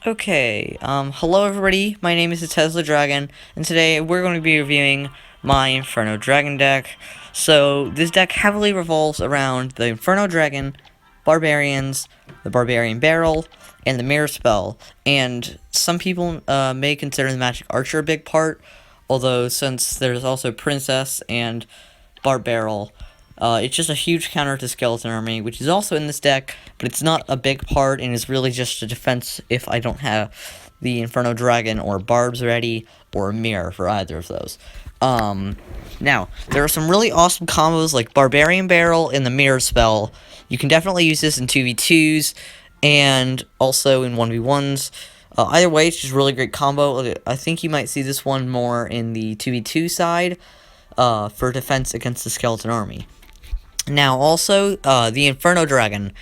Okay, hello everybody, my name is the Tesla Dragon, and today we're going to be reviewing my Inferno Dragon deck. So, this deck heavily revolves around the Inferno Dragon, Barbarians, the Barbarian Barrel, and the Mirror Spell. And some people may consider the Magic Archer a big part, although since there's also Princess and Barbarrel, it's just a huge counter to Skeleton Army, which is also in this deck, but it's not a big part, and is really just a defense if I don't have the Inferno Dragon or Barbs ready, or a Mirror for either of those. Now, there are some really awesome combos like Barbarian Barrel and the Mirror Spell. You can definitely use this in 2v2s, and also in 1v1s. Either way, it's just a really great combo. I think you might see this one more in the 2v2 side, for defense against the Skeleton Army. Now, also, the Inferno Dragon,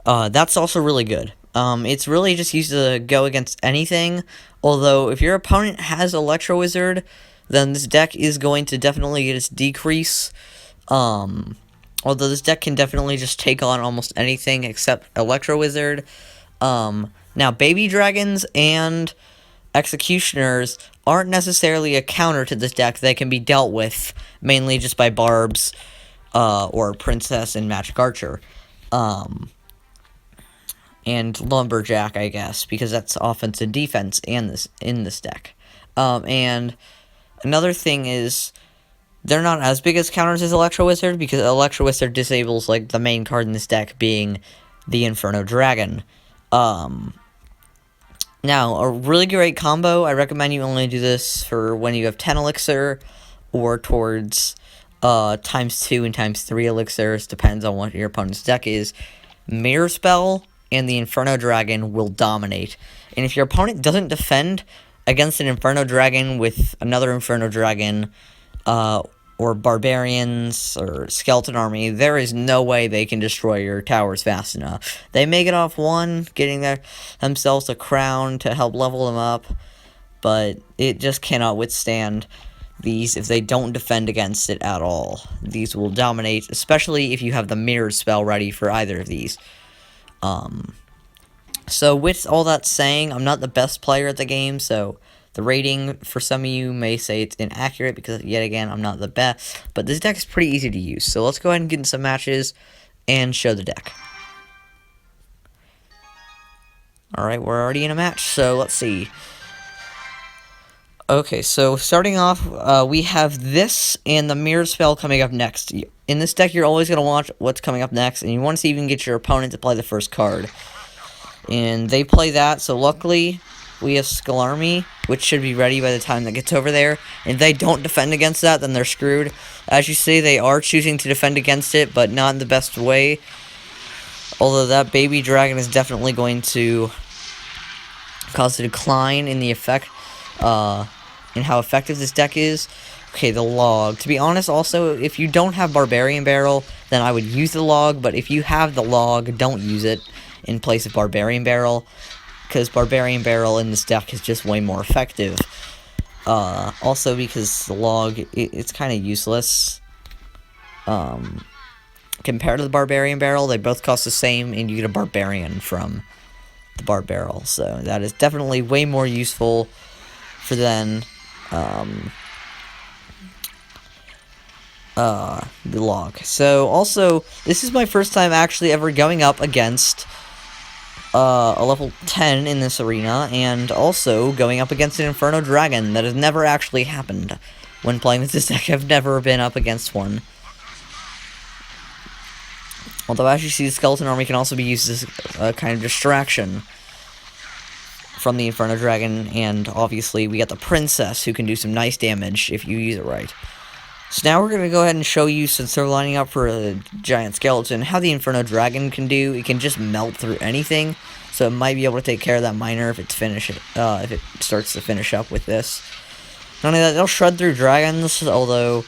that's also really good. It's really just used to go against anything, although if your opponent has Electro Wizard, then this deck is going to definitely get its decrease. Although this deck can definitely just take on almost anything except Electro Wizard. Now, Baby Dragons and Executioners aren't necessarily a counter to this deck. They can be dealt with mainly just by Barbs, or Princess and Magic Archer. And Lumberjack, I guess, because that's offense and defense in this deck. And another thing is, they're not as big as counters as Electro Wizard, because Electro Wizard disables, like, the main card in this deck being the Inferno Dragon. Now, a really great combo, I recommend you only do this for when you have 10 elixir, or towards ×2 and ×3 elixirs, depends on what your opponent's deck is. Mirror Spell and the Inferno Dragon will dominate. And if your opponent doesn't defend against an Inferno Dragon with another Inferno Dragon, or Barbarians, or Skeleton Army, there is no way they can destroy your towers fast enough. They may get off one, getting themselves a crown to help level them up, but it just cannot withstand these if they don't defend against it at all. These will dominate, especially if you have the Mirror Spell ready for either of these. So with all that saying, I'm not the best player at the game, so the rating for some of you may say it's inaccurate because, yet again, I'm not the best. But this deck is pretty easy to use, so let's go ahead and get in some matches and show the deck. Alright, we're already in a match, so let's see. Okay, so starting off, we have this and the Mirror Spell coming up next. In this deck, you're always going to watch what's coming up next, and you want to see if you can get your opponent to play the first card. And they play that, so luckily, we have Skull Army, which should be ready by the time that gets over there. And if they don't defend against that, then they're screwed. As you see, they are choosing to defend against it, but not in the best way. Although that Baby Dragon is definitely going to cause a decline in the effect, in how effective this deck is. Okay, the log. To be honest, also, if you don't have Barbarian Barrel, then I would use the log, but if you have the log, don't use it in place of Barbarian Barrel, because Barbarian Barrel in this deck is just way more effective. Also, because the log, it's kind of useless. Compared to the Barbarian Barrel, they both cost the same, and you get a Barbarian from the Barbarrel, so that is definitely way more useful for then the log. So also, this is my first time actually ever going up against a level 10 in this arena, and also going up against an Inferno Dragon. That has never actually happened when playing with this deck. I've never been up against one. Although, as you see, the Skeleton Army can also be used as a kind of distraction from the Inferno Dragon, and obviously we got the Princess, who can do some nice damage if you use it right. So now we're going to go ahead and show you, since they're lining up for a giant skeleton, how the Inferno Dragon can do. It can just melt through anything, so it might be able to take care of that miner if it starts to finish up with this. Not only that, they'll shred through dragons, although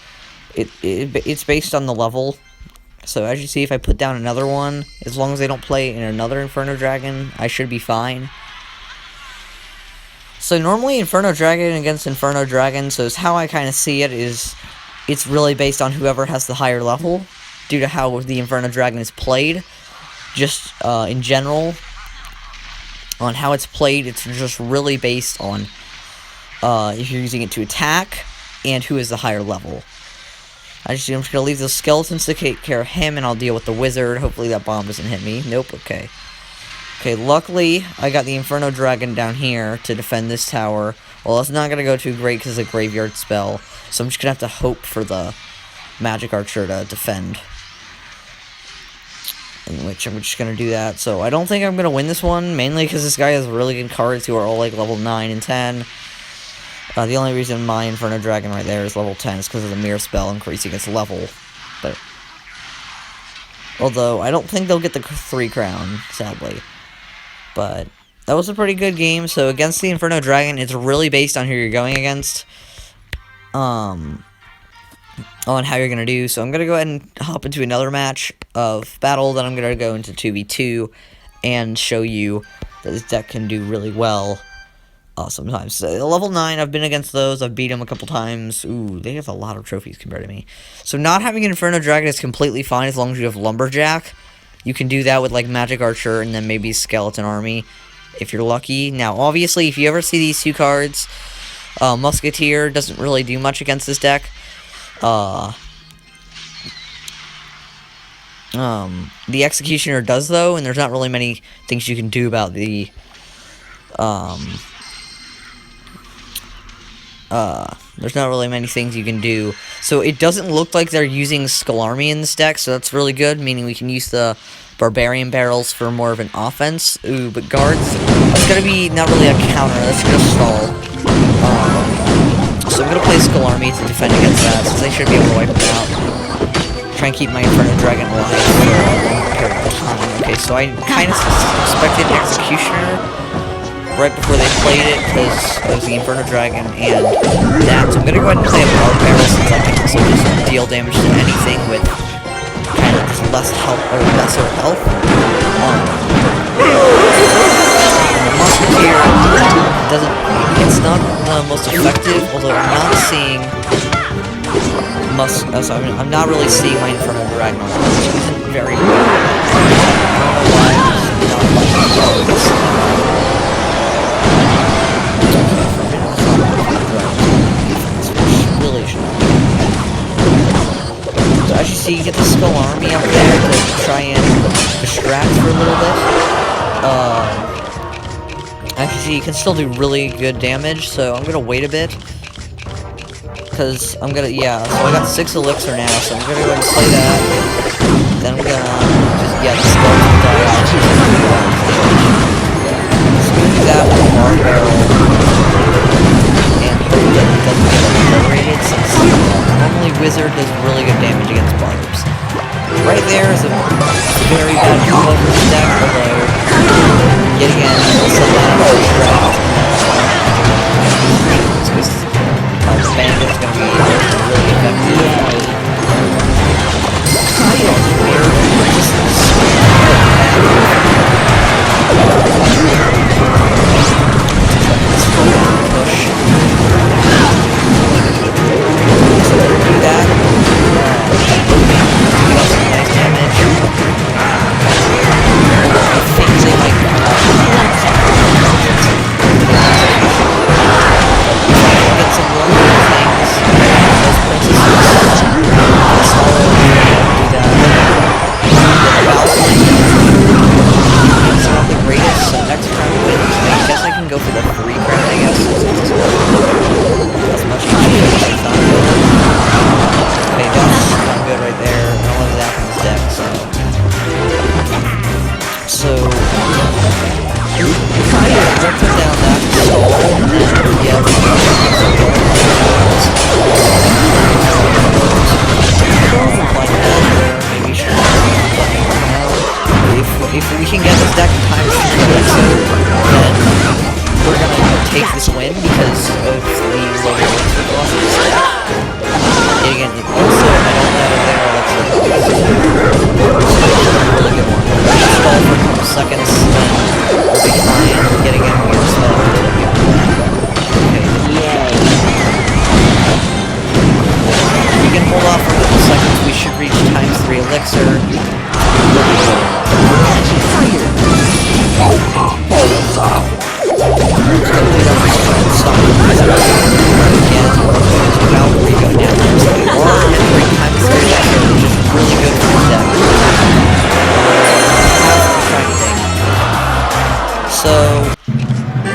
it's based on the level. So as you see, if I put down another one, as long as they don't play in another Inferno Dragon, I should be fine. So normally Inferno Dragon against Inferno Dragon, so how I kind of see it is, it's really based on whoever has the higher level, due to how the Inferno Dragon is played, just in general. on how it's played. It's just really based on if you're using it to attack and who is the higher level. I'm just gonna leave the skeletons to take care of him, and I'll deal with the wizard. Hopefully that bomb doesn't hit me. Nope. Okay. Okay. Luckily, I got the Inferno Dragon down here to defend this tower. Well, it's not gonna go too great because it's a graveyard spell, so I'm just gonna have to hope for the magic archer to defend. In which I'm just gonna do that. So I don't think I'm gonna win this one, mainly because this guy has really good cards who are all like level 9 and 10. The only reason my Inferno Dragon right there is level 10 is because of the mirror spell increasing its level. But although I don't think they'll get the 3 crown, sadly. But that was a pretty good game. So against the Inferno Dragon, it's really based on who you're going against. On how you're gonna do. So I'm gonna go ahead and hop into another match of battle. Then I'm gonna go into 2v2 and show you that this deck can do really well. Sometimes. So, level 9, I've been against those. I've beat them a couple times. Ooh, they have a lot of trophies compared to me. So not having an Inferno Dragon is completely fine as long as you have Lumberjack. You can do that with like Magic Archer and then maybe Skeleton Army if you're lucky. Now, obviously, if you ever see these 2 cards, Musketeer doesn't really do much against this deck. The Executioner does, though, and there's not really many things you can do about the there's not really many things you can do. So it doesn't look like they're using Skull Army in this deck, so that's really good, meaning we can use the Barbarian Barrels for more of an offense. Ooh, but Guards, that's gonna be not really a counter, that's gonna stall. So I'm gonna play Skull Army to defend against that, since they should be able to wipe them out. Try and keep my Inferno Dragon alive for a long period of time. Okay, so I kind of expected Executioner right before they played it, because it was the Inferno Dragon and that. So I'm gonna go ahead and play a Barb Barrel, since I can also just deal damage to anything with kind of just less health, or lesser health. The Musketeer doesn't, it's not the most effective, although I'm not seeing I'm not really seeing my Inferno Dragon, which isn't very good. I don't know why I'm not liking this. So as you see, you get the Skull Army up there to try and distract for a little bit. As you see, you can still do really good damage, so I'm gonna wait a bit. Because I'm gonna, so I got 6 elixir now, so I'm gonna go ahead and play that. Then I'm gonna just, the Skull will die out. So I'm gonna do that with a Barb Barrel. And hope that it doesn't get obliterated, since normally Wizard does really good damage against Barbs. Right there is a very bad combo for this deck, although, yet again, I'll set that up for Shroud. Bandit's gonna be really effective. If we can get this deck in time to then we're gonna take this win because of the low elixir cost of this deck. And again, also, I don't have a better elixir cost. So it's a really good one. Just stall for a couple seconds, then we'll be fine. Getting in weird spell. Okay. Yay. If we can hold off for a couple seconds, we should reach times 3 elixir.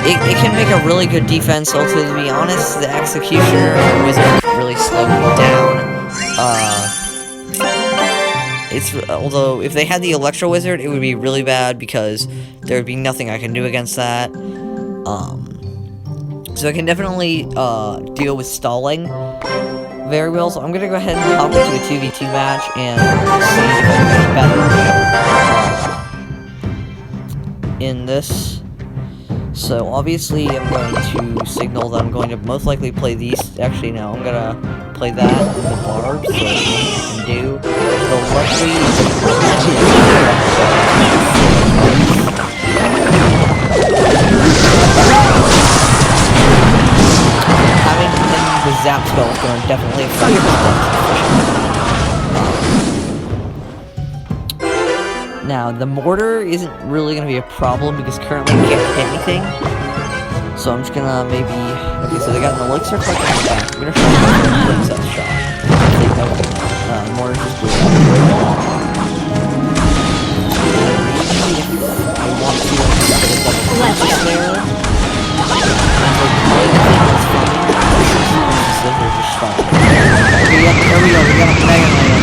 it can make a really good defense, although to be honest, the Executioner and Wizard really slow me down. Although if they had the Electro Wizard, it would be really bad because there would be nothing I can do against that. So I can definitely deal with stalling very well. So I'm gonna go ahead and hop into a 2v2 match and see if I can get better in this. So obviously I'm going to signal that I'm going to most likely play these. Actually no, I'm gonna play that in the barb, so I can do. So luckily having the zap spell is going to definitely affect the Now, the mortar isn't really going to be a problem because currently we can't hit anything. So I'm just going to maybe... Okay, so they got an elixir collector in the back. I'm going to try to get a princess shot. The mortar just blew up. I want to get a double princess there. They're just fun. Okay, yep, there we go. We got a Mega Knight.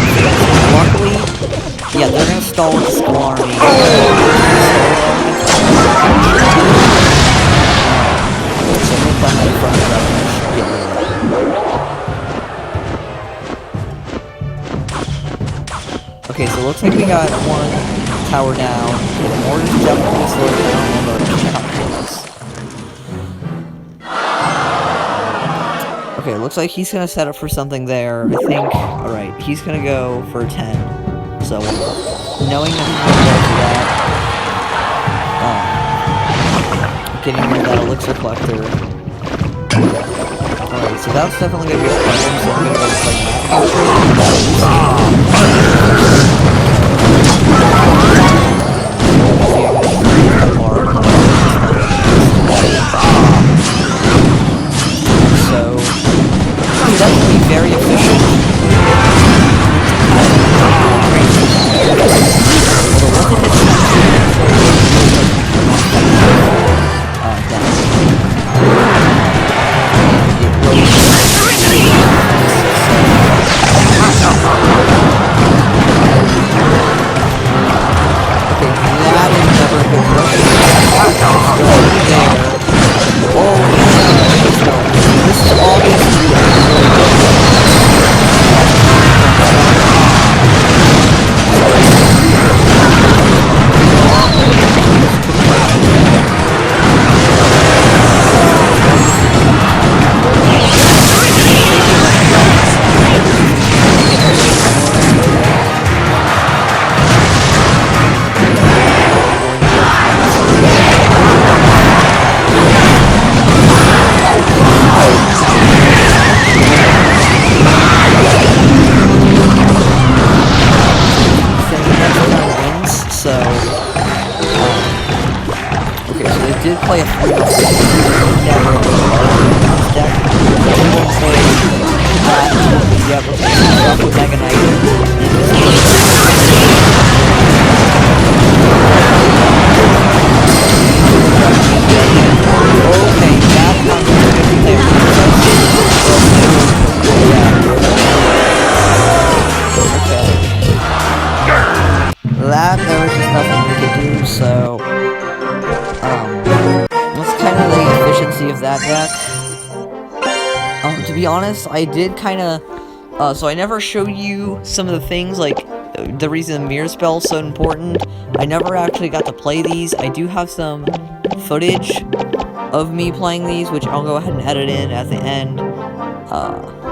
Luckily, yeah, they're gonna stall with the Skull Army. So I'm gonna play my front row. Okay, so it looks like we got one tower down. Okay, the mortar's definitely slowed down, although it cannot kill us. Okay, looks like he's gonna set up for something there. I think. Alright, he's gonna go for 10. So, knowing that he's gonna go for that, getting rid of that elixir collector. Alright, so that's definitely gonna be a problem, so I'm gonna go play definitely very efficient. Did play a 3 never deck. Yeah, but Mega Knight. Okay, that's not good there. Okay. That, there was just nothing we could do, so... That's kind of the efficiency of that deck. To be honest, I did kind of... so I never showed you some of the things, like, the reason the mirror spell is so important. I never actually got to play these. I do have some footage of me playing these, which I'll go ahead and edit in at the end.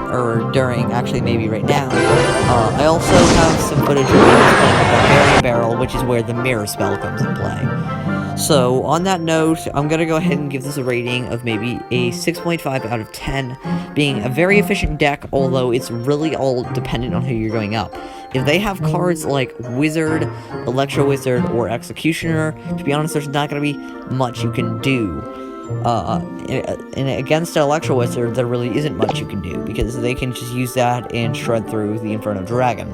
Or during, actually maybe right now. I also have some footage of me playing the Barbarian Barrel, which is where the mirror spell comes in play. So, on that note, I'm gonna go ahead and give this a rating of maybe a 6.5 out of 10, being a very efficient deck, although it's really all dependent on who you're going up. If they have cards like Wizard, Electro Wizard, or Executioner, to be honest, there's not gonna be much you can do. And against the Electro Wizard, there really isn't much you can do, because they can just use that and shred through the Inferno Dragon.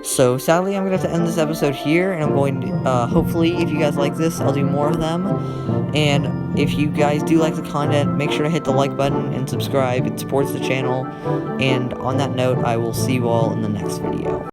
So sadly, I'm going to have to end this episode here, and I'm going to, hopefully, if you guys like this, I'll do more of them. And if you guys do like the content, make sure to hit the like button and subscribe. It supports the channel. And on that note, I will see you all in the next video.